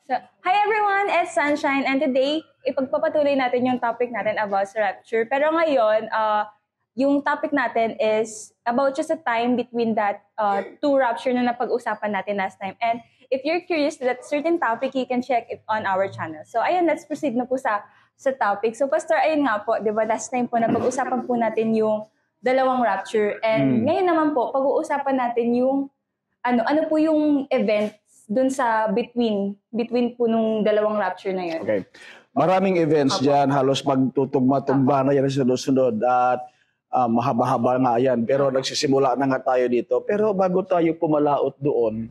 So, hi everyone, it's Sunshine, and today, ipagpapatuloy natin yung topic natin about sa rapture. Pero ngayon, yung topic natin is about just a time between that two rapture na napag-usapan natin last time. And if you're curious to that certain topic, you can check it on our channel. So, ayun, let's proceed na po sa topic. So, Pastor, ayun nga po, di ba, last time po, napag-usapan po natin yung dalawang rapture. And ngayon naman po, pag-uusapan natin yung ano po yung event dun sa between po nung dalawang rapture na yun. Okay. Maraming events dyan, halos magtutugma-tugma na yan sa sunod at mahaba-haba nga yan. Pero nagsisimula na nga tayo dito. Pero bago tayo pumalaot doon,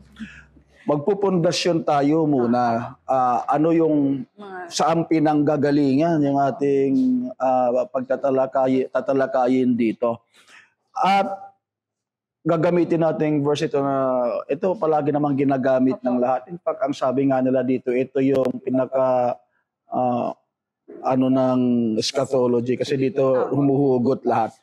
magpupundasyon tayo muna. Ano yung saan pinanggagalingan yung ating pagtatalakayin dito. At gagamitin natin verse ito na ito palagi namang ginagamit ng lahat. In fact, ang sabi nga nila dito, ito yung pinaka ng eschatology kasi dito humuhugot lahat.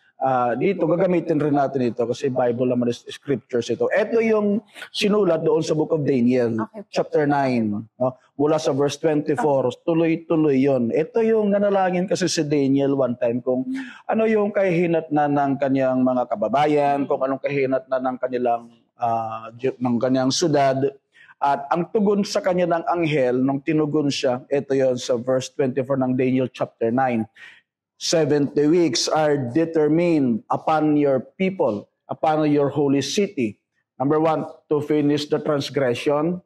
Dito gagamitin rin natin ito kasi Bible naman is scriptures ito. Ito yung sinulat doon sa Book of Daniel, chapter 9. Mula sa verse 24, tuloy-tuloy yon. Ito yung nanalangin kasi si Daniel one time kung ano yung kahinatnan ng kanyang mga kababayan, kung anong kahinatnan ng kanyang syudad. At ang tugon sa kanya ng anghel, nung tinugon siya, ito yon sa verse 24 ng Daniel chapter 9. 70 weeks are determined upon your people, upon your holy city. Number 1, to finish the transgression,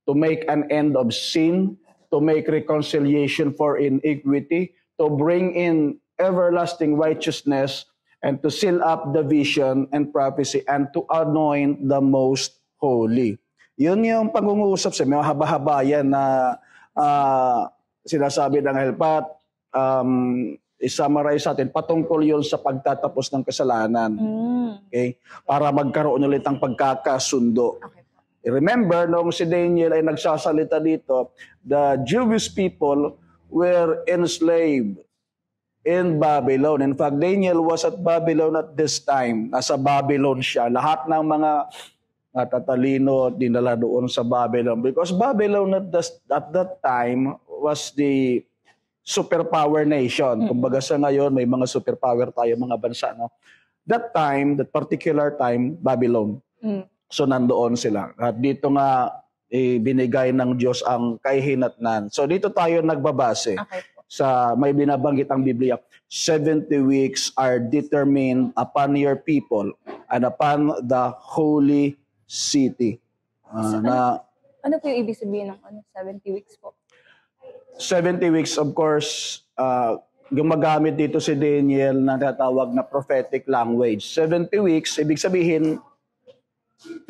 to make an end of sin, to make reconciliation for iniquity, to bring in everlasting righteousness, and to seal up the vision and prophecy, and to anoint the most holy. Yun yung pag-uusap sa mga haba-haba yan na sinasabi ng helpat, i-summarize natin, patungkol yun sa pagtatapos ng kasalanan. Okay? Para magkaroon ulit ng pagkakasundo. Okay. Remember, noong si Daniel ay nagsasalita dito, the Jewish people were enslaved in Babylon. In fact, Daniel was at Babylon at this time. Nasa Babylon siya. Lahat ng mga tatalino dinala doon sa Babylon. Because Babylon at that time was the superpower nation. Kumbaga sa ngayon, may mga superpower tayo, mga bansa. No? That particular time, Babylon. So nandoon sila. At dito nga, binigay ng Diyos ang kahihinatnan. So dito tayo nagbabase sa may binabanggit ang Biblia. 70 weeks are determined upon your people and upon the holy city. Ano po yung ibig sabihin ng 70 weeks po? 70 weeks, of course, gumagamit dito si Daniel na tatawag na prophetic language. 70 weeks, ibig sabihin,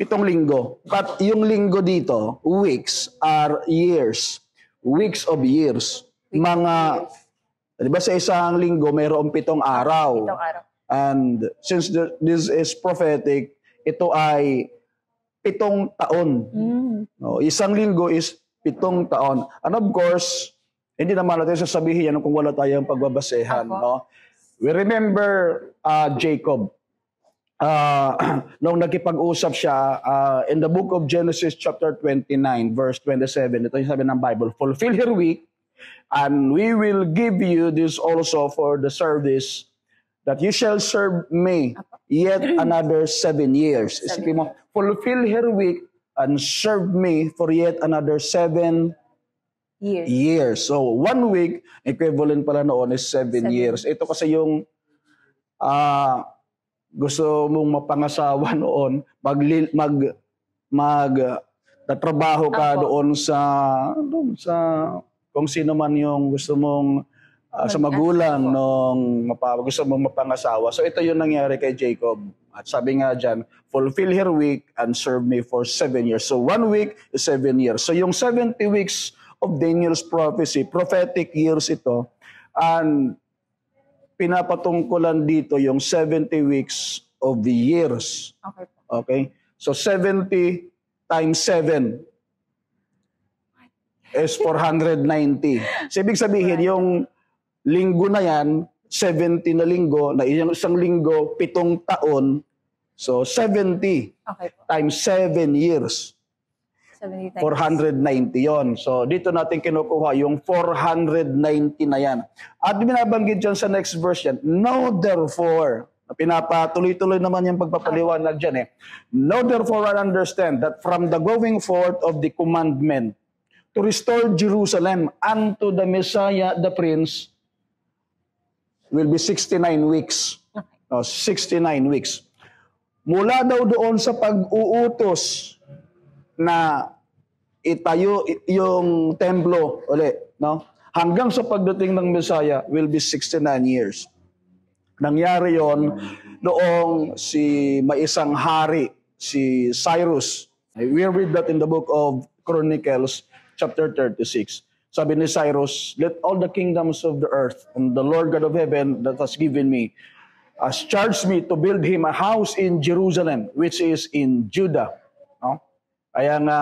7 linggo. But yung linggo dito, weeks are years. Weeks of years. Di ba sa isang linggo, mayroong 7 araw. 7 araw. And since this is prophetic, ito ay 7 taon. No, isang linggo is 7 taon. And of course, hindi naman natin sasabihin yan kung wala tayong pagbabasehan. No? We remember Jacob. Nung nagkipag-usap siya, in the book of Genesis chapter 29, verse 27, ito yung sabi ng Bible, fulfill your week, and we will give you this also for the service that you shall serve me yet another 7 years. Isipin mo, fulfill her week and serve me for yet another 7 years. So, 1 week, equivalent pala noon is 7 years. Ito kasi yung gusto mong mapangasawa noon, tatrabaho ka doon sa kung sino man yung gusto mong sa magulang nung gusto mong mapangasawa. So, ito yung nangyari kay Jacob. At sabi nga dyan, fulfill her week and serve me for 7 years. So 1 week is 7 years. So yung 70 weeks of Daniel's prophecy, prophetic years ito, and pinapatungkulan dito yung 70 weeks of the years. Okay? So 70 times 7 is 490. So ibig sabihin, yung linggo na yan, 70 na linggo, na isang linggo, 7 taon, so 70 times 7 years. 70 times. 490 yon. So, dito natin kinukuha yung 490 na yan. At binabanggit dyan sa next verse yan, "Know therefore," pinapatuloy-tuloy naman yung pagpapaliwanag dyan eh. "Know therefore and understand that from the going forth of the commandment to restore Jerusalem unto the Messiah, the Prince, will be 69 weeks. 69 weeks. Mula daw doon sa pag-uutos na itayo yung templo ulit, no? Hanggang sa pagdating ng Messiah will be 69 years. Nangyari yon noong may isang hari, si Cyrus. We read that in the book of Chronicles, chapter 36. Sabi ni Cyrus, "Let all the kingdoms of the earth and the Lord God of heaven that has given me has charged me to build him a house in Jerusalem, which is in Judah." No? Kaya nga,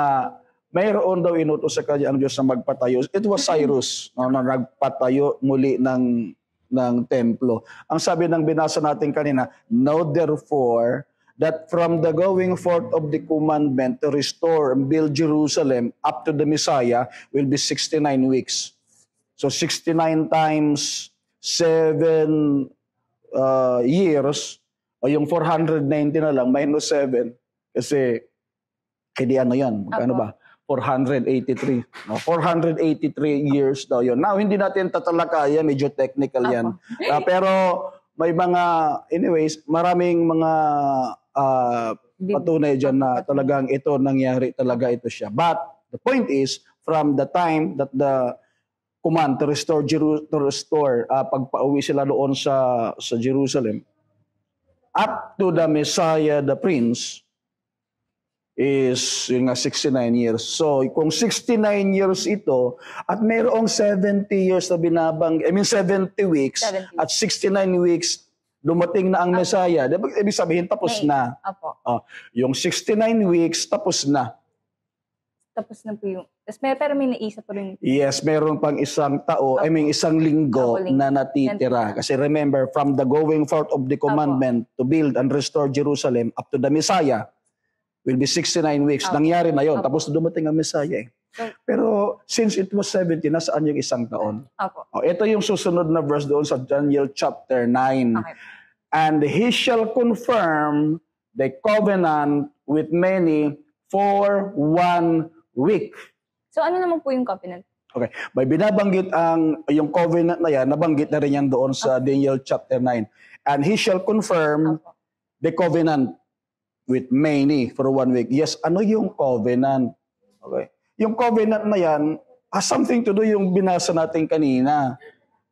mayroon daw inutos sa kanya ang Diyos na magpatayo. It was Cyrus na nagpatayo muli ng templo. Ang sabi ng binasa natin kanina, "Know therefore that from the going forth of the commandment to restore and build Jerusalem up to the Messiah will be 69 weeks." So 69 times 7 years, o yung 490 na lang, minus 7. Kasi, hindi ano yan, ano ba? 483. No, 483 years daw yun. Now, hindi natin tatalakayan, medyo technical yan. Pero, may mga, anyways, maraming mga patunay dyan na talagang ito, nangyari talaga ito siya. But, the point is, from the time that the command to restore pagpauwi sila doon sa Jerusalem, up to the Messiah, the Prince, is yung 69 years. So, kung 69 years ito, at mayroong 70 years na 70 weeks, 70. At 69 weeks, dumating na ang Messiah. Ibig sabihin, tapos na. Yung 69 weeks, tapos na. Tapos na po yung... Pero may naisa po rin. Yes, meron pang isang isang linggo na natitira. Kasi remember, from the going forth of the commandment to build and restore Jerusalem up to the Messiah will be 69 weeks. Nangyari na yon. Tapos dumating ang Messiah eh. Pero since it was 70, nasaan yung isang taon? Ito yung susunod na verse doon sa Daniel chapter 9. Okay. "And he shall confirm the covenant with many for 1 week." So ano naman po yung covenant? Okay. May binabanggit yung covenant na yan, nabanggit na rin yan doon sa Daniel chapter 9. "And he shall confirm the covenant with many for 1 week." Yes, ano yung covenant? Okay. Yung covenant na yan has something to do yung binasa natin kanina.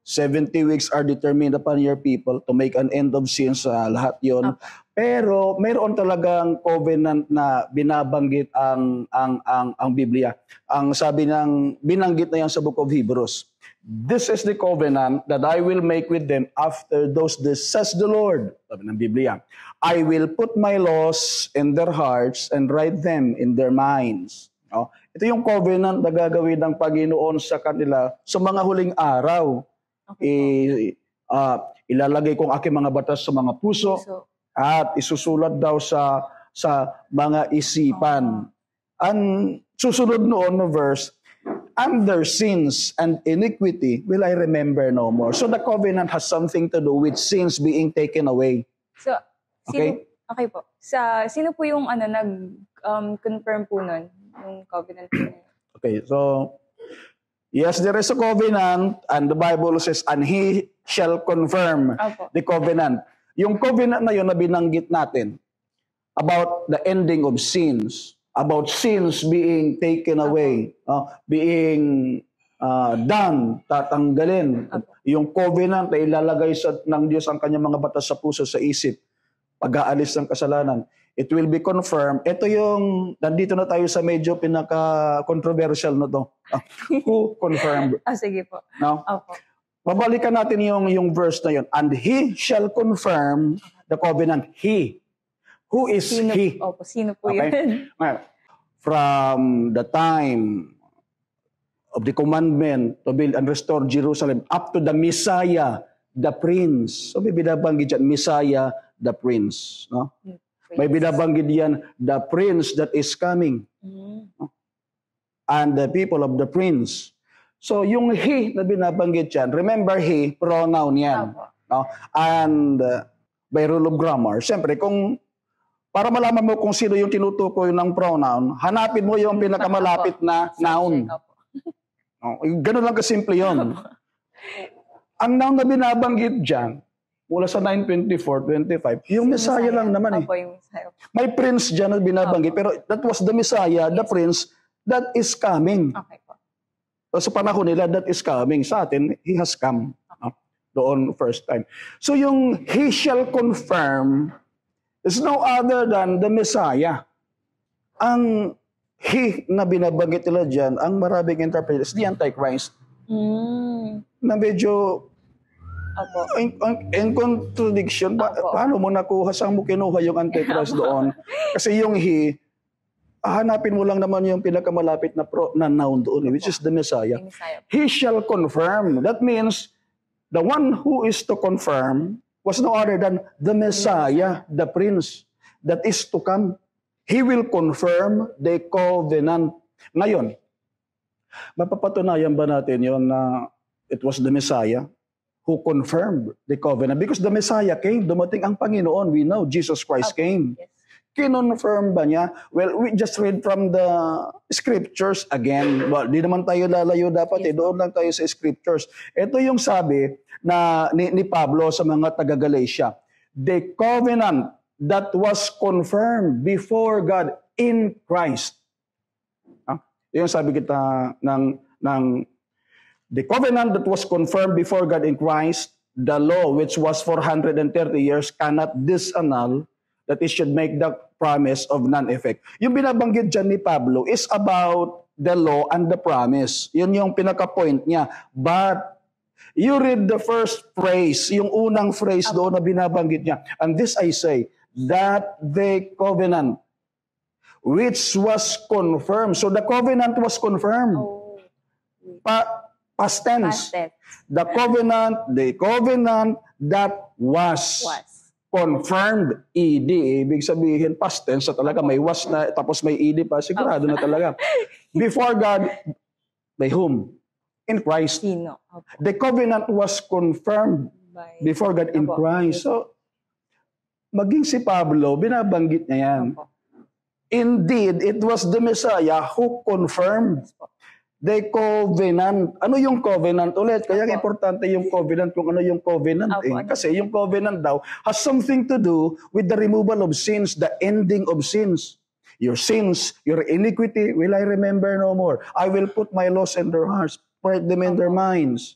70 weeks are determined upon your people to make an end of sins, lahat yon. Pero mayroon talagang covenant na binabanggit ang Biblia. Ang sabi ng binanggit na yan sa book of Hebrews, "This is the covenant that I will make with them after those days, says the Lord." Sabi ng Biblia, "I will put my laws in their hearts and write them in their minds." Ito yung covenant na gagawin ng Panginoon sa kanila sa mga huling araw. Ilalagay kong aking mga batas sa mga puso at isusulat daw sa mga isipan. Ang susunod noon na verse, "And their sins and iniquity will I remember no more." So the covenant has something to do with sins being taken away. So, okay po. Sino po yung nag-confirm po nun? Yung covenant po nun? Okay, so yes, there is a covenant, and the Bible says, "And he shall confirm the covenant." Yung covenant na yun na binanggit natin about the ending of sins, about sins being taken away, being done, tatanggalin. Yung covenant na ilalagay ng Diyos ang kanyang mga batas sa puso, sa isip, pag-aalis ng kasalanan. It will be confirmed. Ito yung, nandito na tayo sa medyo pinaka-controversial na to. Who confirmed? Sige po. No? Babalikan natin yung verse na yun. "And he shall confirm the covenant." He. Who is he? Sino po yun? From the time of the commandment to build and restore Jerusalem up to the Messiah, the Prince. So may binabanggit dyan, Messiah, the Prince. No? May binabanggit yan, the Prince that is coming. and the people of the prince. So yung he na binabanggit yan, remember he, pronoun yan. No? And by rule of grammar, siyempre kung para malaman mo kung sino yung tinutukoy ng pronoun, hanapin mo yung pinakamalapit na noun. No? Ganun lang kasimple yun. Ang noun na binabanggit dyan, mula sa 9:24-25, yung Messiah lang naman eh. May prince dyan na binabanggit, pero that was the Messiah, the prince, that is coming. Okay po. Sa panahon nila, that is coming. Sa atin, he has come. Doon first time. So yung he shall confirm is no other than the Messiah. Ang he na binabanggit nila dyan, ang maraming interpreters, the Antichrist. Na medyo in contradiction. Paano mo nakuha? Saan mo kinuha yung Antichrist doon? Kasi yung he, hanapin mo lang naman yung pinakamalapit na noun doon, which is the Messiah. He shall confirm. That means, the one who is to confirm was no other than the Messiah, the Prince, that is to come. He will confirm the covenant. Ngayon, mapapatunayan ba natin yun na it was the Messiah who confirmed the covenant? Because the Messiah came, dumating ang Panginoon. We know Jesus Christ came. Yes. Kinonfirm ba niya? Well, we just read from the scriptures again. Well, di naman tayo lalayo dapat. Doon lang tayo sa scriptures. Ito yung sabi na ni Pablo sa mga taga-Galatia. The covenant that was confirmed before God in Christ. Yung sabi kita ng the covenant that was confirmed before God in Christ, the law which was 430 years cannot disannul, that it should make the promise of non-effect. Yung binabanggit dyan ni Pablo is about the law and the promise. Yun yung pinaka-point niya. But you read the first phrase, yung unang phrase doon na binabanggit niya. And this I say, that the covenant which was confirmed. So the covenant was confirmed. Past tense. The covenant that was confirmed. ED, ibig sabihin past tense na talaga. May was na, tapos may ED pa. Sigurado na talaga. Before God, by whom? In Christ. The covenant was confirmed before God in Christ. So, maging si Pablo, binabanggit niya yan. Indeed, it was the Messiah who confirmed the covenant. Ano yung covenant ulit? Kaya importante yung covenant kung ano yung covenant. Kasi yung covenant daw has something to do with the removal of sins, the ending of sins. Your sins, your iniquity, will I remember no more. I will put my laws in their hearts, write them in their minds.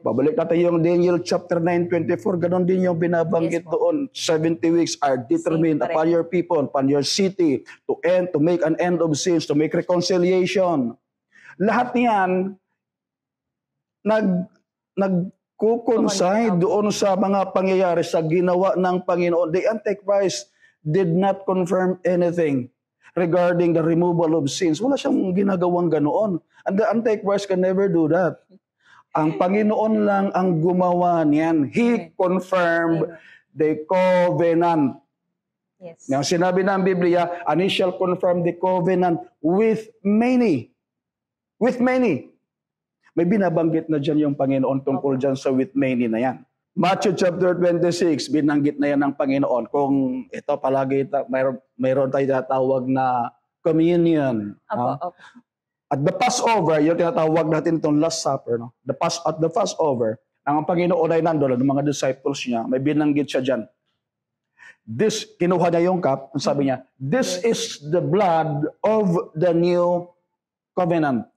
Babalik natin yung Daniel chapter 9:24, ganon din yung binabanggit doon. 70 weeks are determined upon your people, upon your city, to make an end of sins, to make reconciliation. Lahat niyan, nagkukonsign doon sa mga pangyayari sa ginawa ng Panginoon. The Antichrist did not confirm anything regarding the removal of sins. Wala siyang ginagawang ganoon. And the Antichrist can never do that. Ang Panginoon lang ang gumawa niyan. He confirmed the covenant. Yes. Now, sinabi ng Biblia, and he shall confirm the covenant with many. With many. May binabanggit na dyan yung Panginoon tungkol dyan sa with many na yan. Matthew chapter 26, binanggit na yan ng Panginoon. Kung ito palagi, mayroon tayo tinatawag na communion. At the Passover, yung tinatawag natin itong Last Supper. No? At the Passover, ang Panginoon ay nandoon, ng mga disciples niya, may binanggit siya dyan. Kinuha niya yung cup, sabi niya, this is the blood of the new covenant.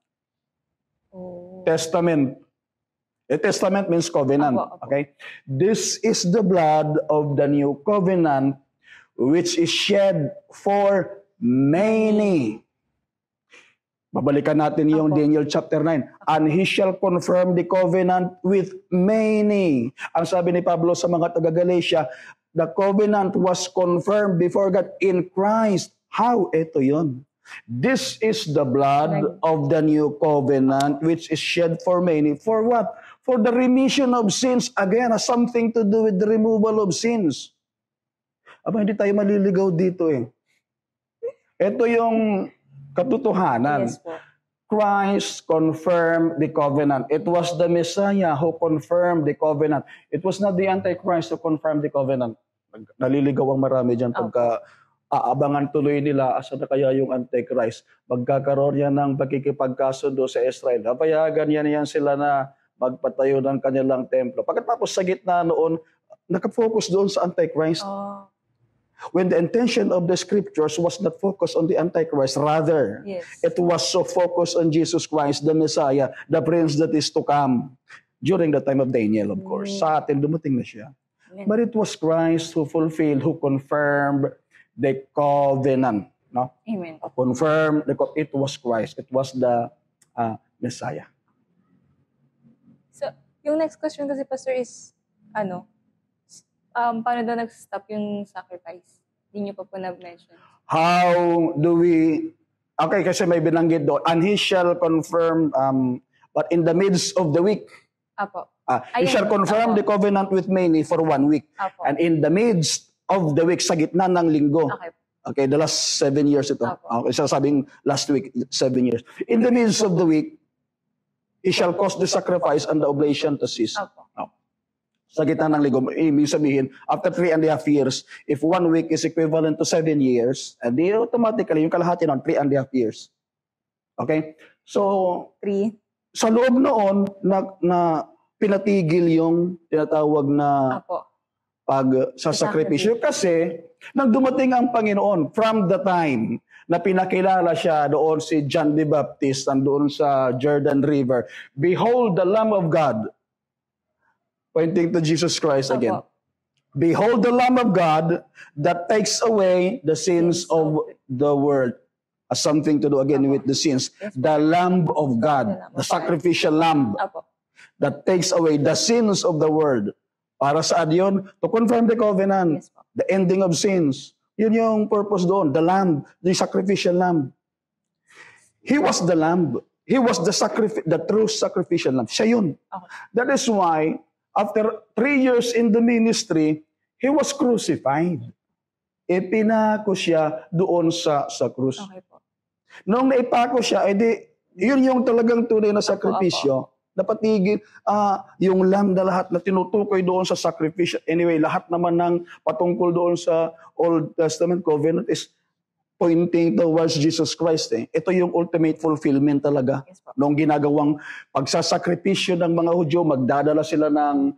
Testament. A testament means covenant. Okay? This is the blood of the new covenant which is shed for many. Babalikan natin yung Daniel chapter 9. And he shall confirm the covenant with many. Ang sabi ni Pablo sa mga taga-Galatia, the covenant was confirmed before God in Christ. How? Ito yun. This is the blood of the new covenant which is shed for many. For what? For the remission of sins. Again, has something to do with the removal of sins. Aba, hindi tayo maliligaw dito eh. Ito yung katotohanan. Yes, po. Christ confirmed the covenant. It was the Messiah who confirmed the covenant. It was not the Antichrist who confirmed the covenant. Naliligaw ang marami dyan pagka aabangan tuloy nila asa na kaya yung Antichrist. Magkakaroon yan ng pagkikipagkasundo sa Israel. Papayagan yan sila na magpatayo ng kanilang templo. Pagkatapos sa gitna noon, nakafocus doon sa Antichrist. When the intention of the scriptures was not focused on the Antichrist, rather, it was so focused on Jesus Christ, the Messiah, the Prince that is to come. During the time of Daniel, of course. Sa atin, dumating na siya. But it was Christ who fulfilled, who confirmed the covenant. No? Amen. Confirmed, it was Christ. It was the Messiah. So, yung next question kasi, Pastor, is, paano daw nag-stop yung sacrifice? Hindi niyo pa po na-mention. How do we... Okay, kasi may binanggit doon. And he shall confirm, but in the midst of the week. Apo. He shall confirm the covenant with many for 1 week. Apo. And in the midst of the week, sa gitna ng linggo. Okay. Okay, the last 7 years ito. Apo. Okay, sabing last week, 7 years. In the midst of the week, he shall cause the sacrifice and the oblation to cease. Apo. Sa gitna ng linggo, ibig sabihin, after 3.5 years, if 1 week is equivalent to 7 years, di automatically, yung kalahati nun, 3.5 years. Okay? So, 3. sa loob noon, na pinatigil yung tinatawag na pagsasakripisyo. Kasi, nang dumating ang Panginoon, from the time na pinakilala siya doon si John the Baptist, doon sa Jordan River, behold the Lamb of God, pointing to Jesus Christ again. Behold the Lamb of God that takes away the sins of the world. Something to do again with the sins. The Lamb of God, the sacrificial Lamb that takes away the sins of the world. Para saan yun? To confirm the covenant, the ending of sins. Yun yung purpose doon, the Lamb, the sacrificial Lamb. He was the Lamb. He was the true sacrificial Lamb. Siya yun. That is why, after 3 years in the ministry, he was crucified. Ipinako siya doon sa krus. Okay po. Noong naipako siya, yun yung talagang tunay na sakripisyo. Napatigil yung lamb na lahat na tinutukoy doon sa sacrifice. Anyway, lahat naman ng patungkol doon sa Old Testament covenant is pointing towards Jesus Christ. Ito yung ultimate fulfillment talaga. Noong ginagawang pagsasakripisyo ng mga Hudyo, magdadala sila ng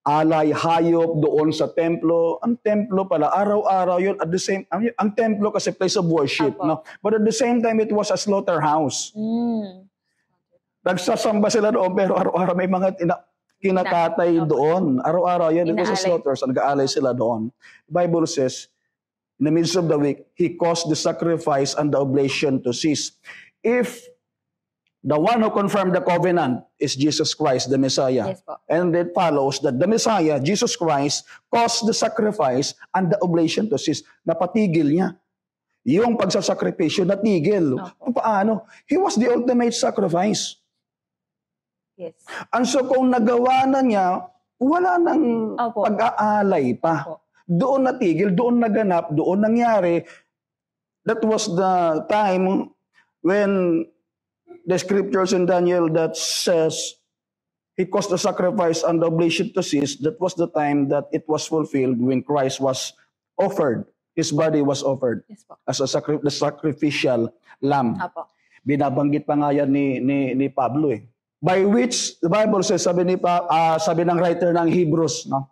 alay, hayop doon sa templo. Ang templo pala, araw-araw yun. At the same, ang templo kasi place of worship. No? But at the same time, it was a slaughterhouse. Nagsasamba sila doon, pero araw-araw may mga kinakatay doon. Araw-araw yun. It was a slaughterhouse. Nag-aalay sila doon. The Bible says, in the midst of the week, he caused the sacrifice and the oblation to cease. If the one who confirmed the covenant is Jesus Christ, the Messiah, and it follows that the Messiah, Jesus Christ, caused the sacrifice and the oblation to cease. Napatigil niya. Yung pagsasakripisyo, natigil. Paano? He was the ultimate sacrifice. Yes. And so kung nagawa na niya, wala nang pag-aalay pa. Doon natigil, doon naganap, doon nangyari. That was the time when the scriptures in Daniel that says he caused the sacrifice and the oblation to cease. That was the time that it was fulfilled when Christ was offered. His body was offered as the sacrificial lamb. Binabanggit pa nga yan ni Pablo eh. By which, the Bible says, sabi ng writer ng Hebrews, no?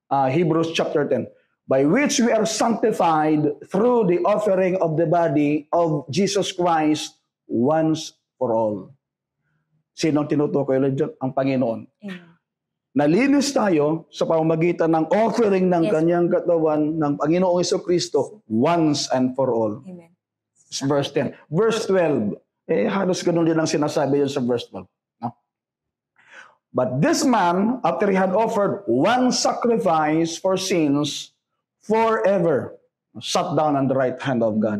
Hebrews chapter 10, by which we are sanctified through the offering of the body of Jesus Christ once for all. Sinong tinutukoy lang dyan? Ang Panginoon. Nalinis tayo sa pamamagitan ng offering ng kanyang katawan ng Panginoong Jesucristo once and for all. Amen. Verse 10. Verse 12. Halos ganun din ang sinasabi yun sa verse 12. No? But this man, after he had offered one sacrifice for sins, forever sat down on the right hand of God.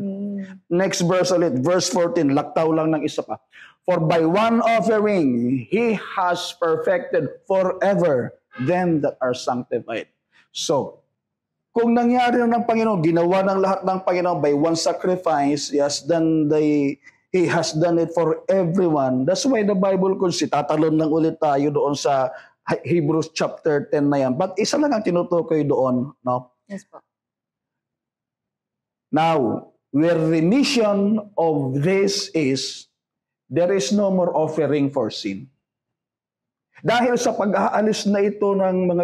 Next verse ulit, verse 14, laktaw lang ng isa pa. For by one offering, He has perfected forever them that are sanctified. So, kung nangyari na ng Panginoon, ginawa ng lahat ng Panginoon by one sacrifice, yes, then He has done it for everyone. That's why the Bible tatalon lang ulit tayo doon sa Hebrews chapter 10 na yan. But isa lang ang tinutukoy doon, no? Yes po. Now, where remission of this is, there is no more offering for sin. Dahil sa pag-aalis na ito ng mga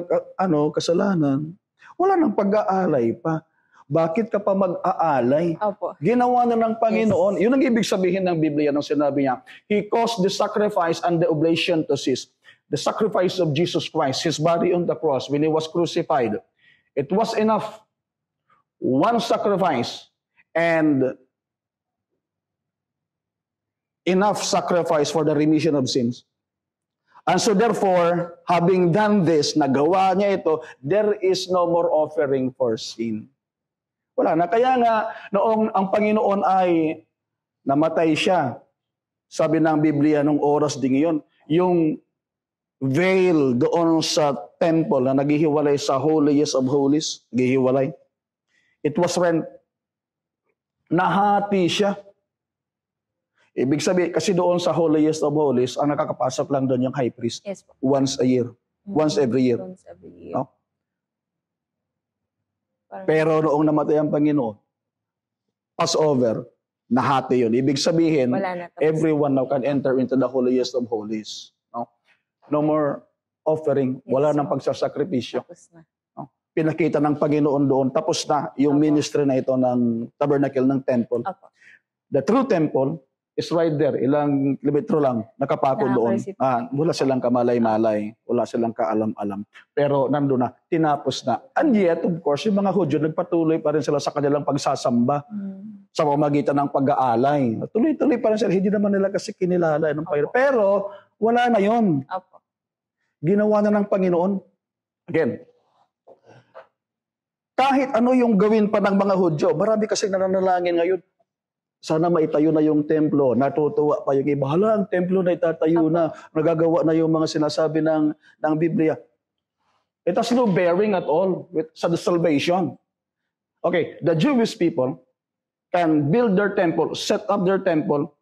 kasalanan, wala nang pag-aalay pa. Bakit ka pa mag-aalay? Opo. Ginawa na ng Panginoon. Yun ang ibig sabihin ng Biblia nung sinabi niya. He caused the sacrifice and the oblation to cease. The sacrifice of Jesus Christ, His body on the cross when He was crucified. It was enough. One sacrifice and enough sacrifice for the remission of sins. And so therefore, having done this, nagawa niya ito, there is no more offering for sin. Wala na. Kaya nga, noong ang Panginoon ay namatay siya, sabi ng Biblia nung oras din ngayon, yung veil doon sa temple na naghihiwalay sa holiest of holies, naghihiwalay, it was rent. Nahati siya. Ibig sabihin, kasi doon sa holiest of holies, ang nakakapasok lang doon yung high priest. Yes po. Once a year. Once every year. Once every year. No? Pero noong namatay ang Panginoon, Passover, nahati yun. Ibig sabihin, everyone now can enter into the holiest of holies. No, no more offering. Wala nang pagsasakripisyo. Tapos na. No? Pinakita ng Panginoon doon. Tapos na yung ministry na ito ng tabernacle, ng temple. Opo. The true temple is right there. Ilang kilometro lang, nakapako doon. Wala silang kamalay-malay. Wala silang kaalam-alam. Pero nandun na, tinapos na. And yet, of course, yung mga Hudyo, nagpatuloy pa rin sila sa kanilang pagsasamba. Sa pamagitan ng pag-aalay. Tuloy-tuloy pa rin sila. Hindi naman nila kasi kinilala ng Panginoon. Pero, wala na yon. Ginawa na ng Panginoon. Again, kahit ano yung gawin pa ng mga Hudyo, marami kasi nananalangin ngayon. Sana maitayo na yung templo. Natutuwa pa yung iba. Hala, ang templo na itatayo na. Nagagawa na yung mga sinasabi ng Biblia. It has no bearing at all sa salvation. Okay, the Jewish people can build their temple, set up their temple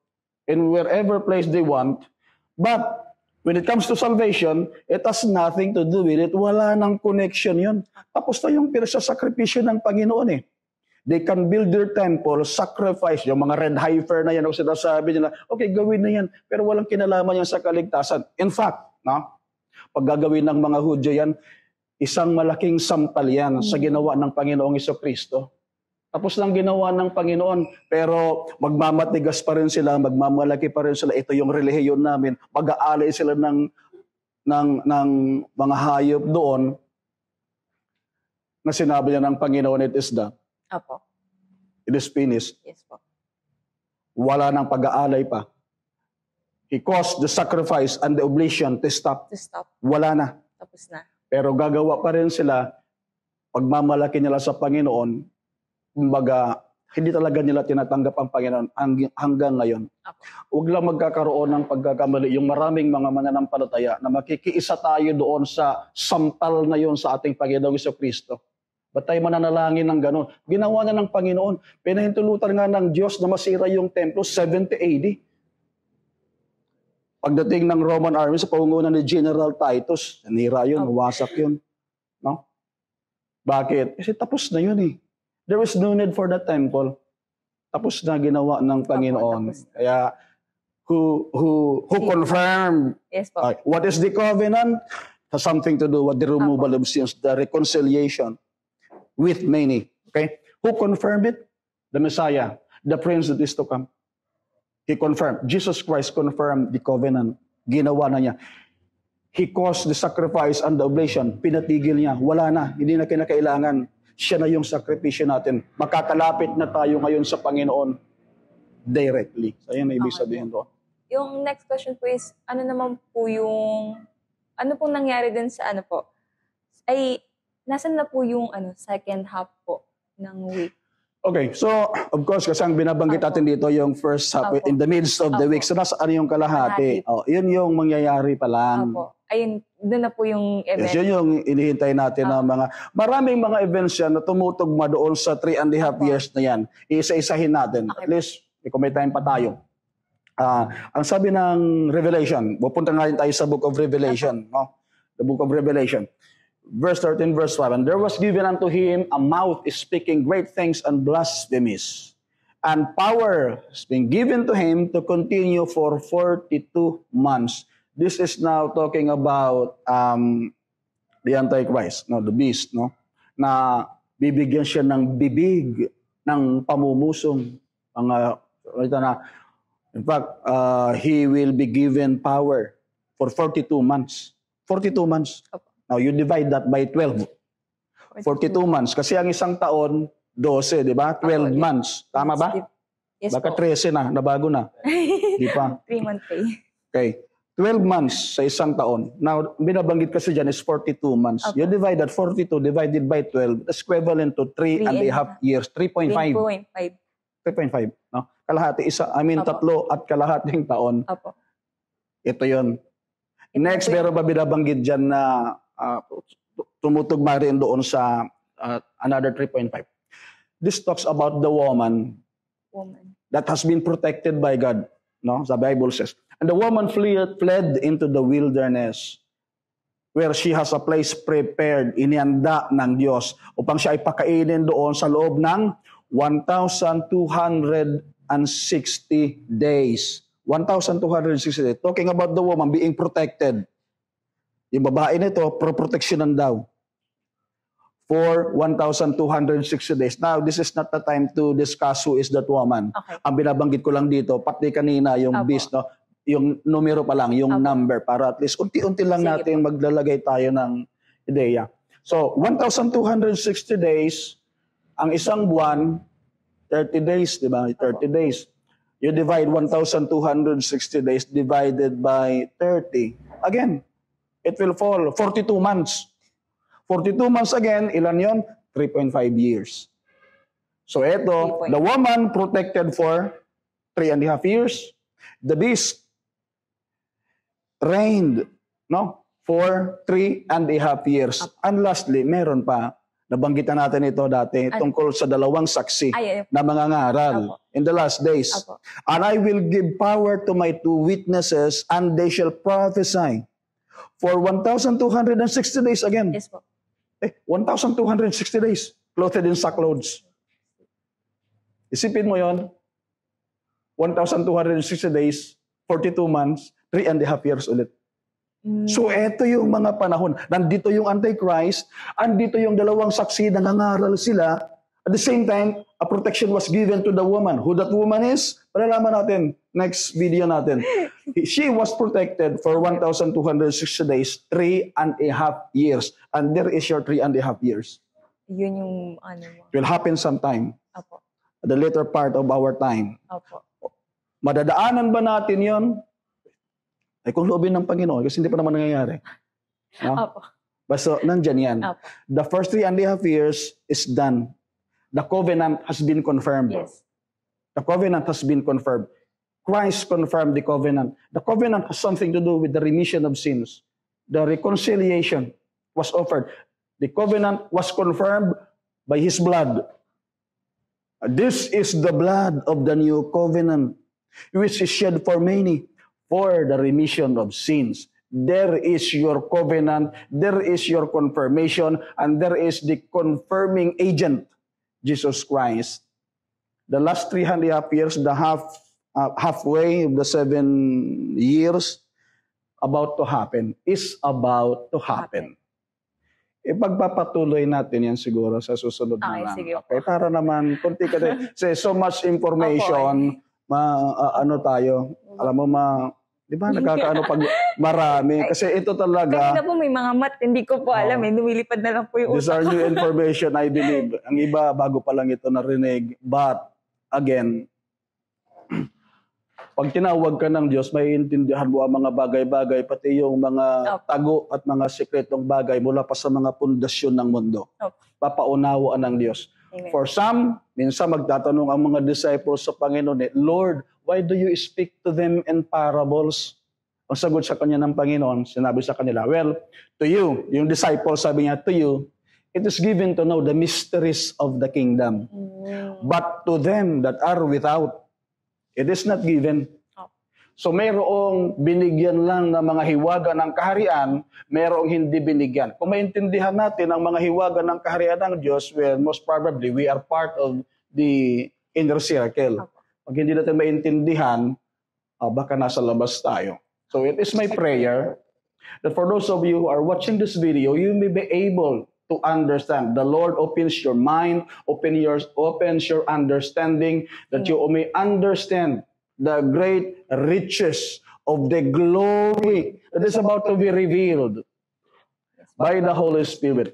in wherever place they want. But when it comes to salvation, it has nothing to do with it. Wala nang connection yun. Tapos na yung pinasasakripisyo ng Panginoon eh. They can build their temple, sacrifice, yung mga red heifer na yan, o sinasabi nila, okay, gawin na yan, pero walang kinalaman yan sa kaligtasan. In fact, no, pag gagawin ng mga Hudyo yan, isang malaking sampal yan sa ginawa ng Panginoong Jesucristo. Tapos lang ginawa ng Panginoon, pero magmamatigas pa rin sila, magmamalaki pa rin sila, ito yung relihiyon namin, mag-aalay sila ng mga hayop doon, na sinabi niya ng Panginoon, it is done. Apo. It is finished. Yes po. Wala nang pag-aalay pa. He caused the sacrifice and the oblation to stop. Wala na. Tapos na. Pero gagawa pa rin sila, pagmamalaki nila sa Panginoon, kumbaga, hindi talaga nila tinatanggap ang Panginoon hanggang ngayon. Apo. Huwag lang magkakaroon ng pagkakamali yung maraming mga mananampalataya na makikiisa tayo doon sa sampal na yun sa ating Panginoong Jesucristo. Ba't tayo mananalangin ng gano'n? Ginawa na ng Panginoon. Pinahintulutan nga ng Diyos na masira yung templo 70 AD. Pagdating ng Roman army sa pangunguna ni General Titus, nanira yun, wasak yun. No? Bakit? Kasi tapos na yun eh. There is no need for the temple. Tapos na ginawa ng Panginoon. Kaya, who confirmed? Yes, po. What is the covenant? Has something to do with the removal of sins, the reconciliation with many. Okay? Who confirmed it? The Messiah, the Prince that is to come. He confirmed. Jesus Christ confirmed the covenant. Ginawa na niya. He caused the sacrifice and the oblation. Pinatigil niya. Wala na. Hindi na kinakailangan. Siya na yung sakripisyo natin. Makakalapit na tayo ngayon sa Panginoon directly. So, yan na ibig sabihin doon. Yung next question po is, ano naman po yung, ano pong nangyari din sa ano po? Ay, nasan na po yung second half po ng week? Okay, so of course, kasi ang binabanggit natin dito yung first half, in the midst of the week. So nasaan yung kalahati? Yun yung mangyayari pa lang. Ayun, doon na po yung event. Yes, yun yung inihintay natin ng maraming mga events yan na tumutugma doon sa 3.5 years na yan. Iisa-isahin natin. At least, kung may time pa tayo. Ang sabi ng Revelation, pupunta nga rin tayo sa Book of Revelation, no? The Book of Revelation. Verse 13, verse 5, and there was given unto him a mouth speaking great things and blasphemies. And power has been given to him to continue for 42 months. This is now talking about the Antichrist, no, the beast, no, na bibigyan siya ng bibig ng pamumusong. In fact, he will be given power for 42 months. 42 months. Now, you divide that by 12. 42 months. Kasi ang isang taon, 12, di ba? 12 months. Tama ba? Yes, Baka po. 13 na, nabago na. Di pa? 3-month pay. Okay. 12 months sa isang taon. Now, binabanggit kasi dyan is 42 months. You divide that 42 divided by 12, that's equivalent to 3.5 years. 3.5. 3.5. No? Kalahati isa, tatlo at kalahating taon. Opo. Ito yon. Next, meron ba binabanggit dyan na tumutugma rin doon sa another 3.5. This talks about the woman that has been protected by God. No? The Bible says, and the woman fled into the wilderness where she has a place prepared, inihanda ng Diyos upang siya ay pakainin doon sa loob ng 1,260 days. 1,260 days. Talking about the woman being protected. Yung babae nito, proteksyonan daw for 1,260 days. Now, this is not the time to discuss who is that woman. Okay. Ang binabanggit ko lang dito, pati kanina yung beast, no? Yung numero pa lang, yung number, para at least unti-unti lang natin maglalagay tayo ng ideya. So, 1,260 days, ang isang buwan, 30 days, di ba? 30 days. You divide 1,260 days divided by 30. Again, it will fall 42 months. 42 months again, ilan yon? 3.5 years. So ito, the woman protected for 3.5 years. The beast reigned, no, for 3.5 years. And lastly, meron pa, nabanggitan natin ito dati, tungkol sa dalawang saksi na mangangaral in the last days. And I will give power to my 2 witnesses, and they shall prophesy for 1,260 days again. Yes po. 1,260 days, clothed in sackcloths. Isipin mo yon, 1,260 days, 42 months, 3.5 years ulit. So, eto yung mga panahon. Nandito yung Antichrist, andito yung dalawang saksi, nangangaral sila. At the same time, a protection was given to the woman. Who that woman is? Palalaman natin. Next video natin. She was protected for 1,260 days, 3.5 years. And there is your 3.5 years. Yun yung ano mo. It will happen sometime. Apo. At the later part of our time. Apo. Madadaanan ba natin yon? Ay kung loobin ng Panginoon, kasi hindi pa naman nangyayari. No? Apo. Basta nandyan yan. Apo. The first 3.5 years is done. The covenant has been confirmed. Yes. The covenant has been confirmed. Christ confirmed the covenant. The covenant has something to do with the remission of sins. The reconciliation was offered. The covenant was confirmed by His blood. This is the blood of the new covenant, which is shed for many, for the remission of sins. There is your covenant, there is your confirmation, and there is the confirming agent, Jesus Christ. The last 3.5 years, the halfway of the 7 years, about to happen, is about to happen. Ipagpapatuloy natin yan siguro sa susunod na sige po. Okay, para naman, kunti ka din. So much information, ano tayo, alam mo, di ba, nagkakaano pag marami. Kasi ito talaga, Kanina po may mga mat, hindi ko po alam lumilipad na lang po yung these are new information, I believe. Ang iba, bago pa lang ito narinig. But, again, pag tinawag ka ng Diyos, may intindihan mo ang mga bagay-bagay, pati yung mga tago at mga sekretong bagay mula pa sa mga pundasyon ng mundo. Papaunawaan ng Diyos. Amen. For some, minsan magtatanong ang mga disciples sa Panginoon, Lord, why do you speak to them in parables? Ang sagot sa kanya ng Panginoon, sinabi sa kanila, well, to you, yung disciples, sabi niya, to you, it is given to know the mysteries of the kingdom. But to them that are without, it is not given. So mayroong binigyan lang ng mga hiwaga ng kaharian, mayroong hindi binigyan. Kung maintindihan natin ang mga hiwaga ng kaharian ng Diyos, well, most probably we are part of the inner circle. Pag hindi natin maintindihan, baka nasa labas tayo. So it is my prayer that for those of you who are watching this video, you may be able to understand. The Lord opens your mind, opens your understanding, that you may understand the great riches of the glory that is about to be revealed by the Holy Spirit.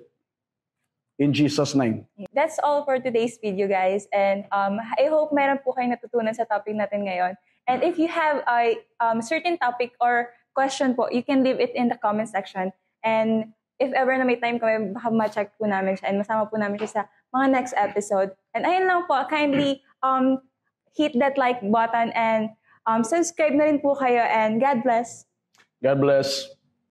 In Jesus' name. That's all for today's video, guys. And I hope meron po kayong natutunan sa topic natin ngayon. And if you have a certain topic or question po, you can leave it in the comment section. And if ever na may time kami, baka ma-check po namin siya and masama po namin siya sa mga next episode. And ayun lang po, kindly hit that like button and subscribe na rin po kayo, and God bless. God bless.